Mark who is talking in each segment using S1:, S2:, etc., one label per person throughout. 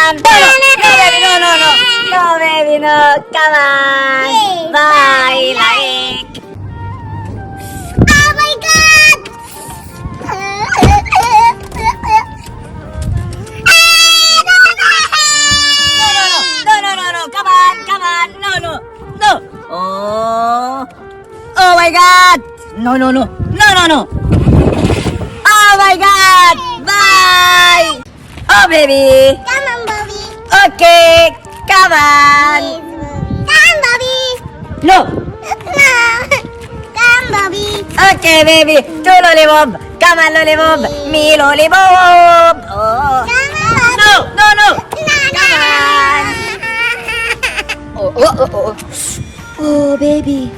S1: on. No, baby, no, no, no. No, baby, no. Come on. Bye, like.
S2: Oh my god!
S1: No. Come on. No. Oh my God. No. Oh my God. Bye. Oh baby.
S2: Come on, Bobby.
S1: Okay. Come on.
S2: Come, Bobby.
S1: No.
S2: No. Come, Bobby.
S1: Okay, baby. Two lollipop. Come on, lollipop. Me lollipop. Oh.
S2: Come on,
S1: No.
S2: Bobby.
S1: Come on. Oh. Oh, baby.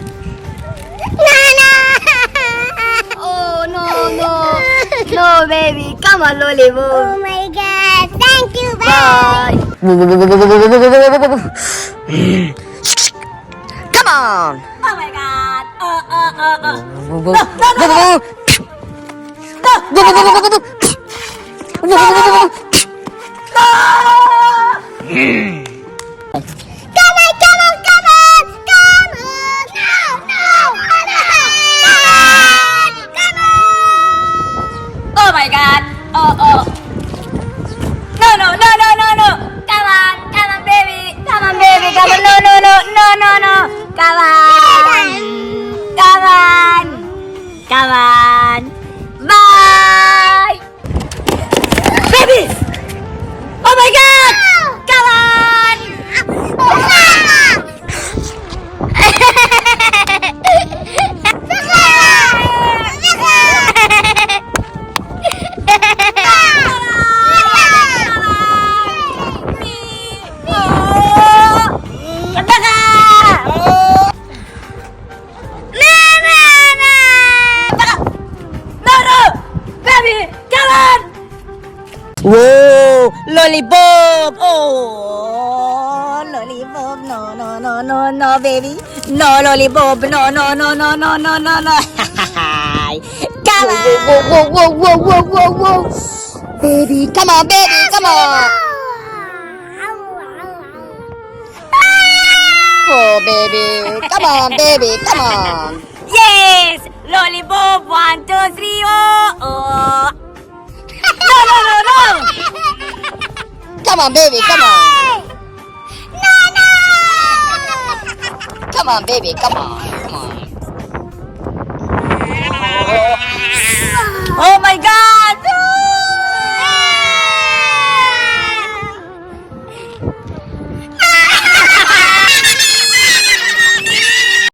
S1: Oh, no. No, baby. Come on, lollipop.
S2: Oh my god. Thank you,
S1: Bye.
S3: Come on.
S1: Oh my God. Oh. Oh my God. Oh. No. Come on, baby. Come on. No. Come on. Bye. Baby. Oh my God. Come on. Whoa, lollipop! Oh, lollipop! No, baby! No, lollipop! No! Come on!
S3: Whoa. Baby, come on, baby, come on. Oh, baby, come on.
S1: Yes! Lollipop! 1, 2, 3, oh! No!
S3: Come on, baby, come on. Come on, baby, come on.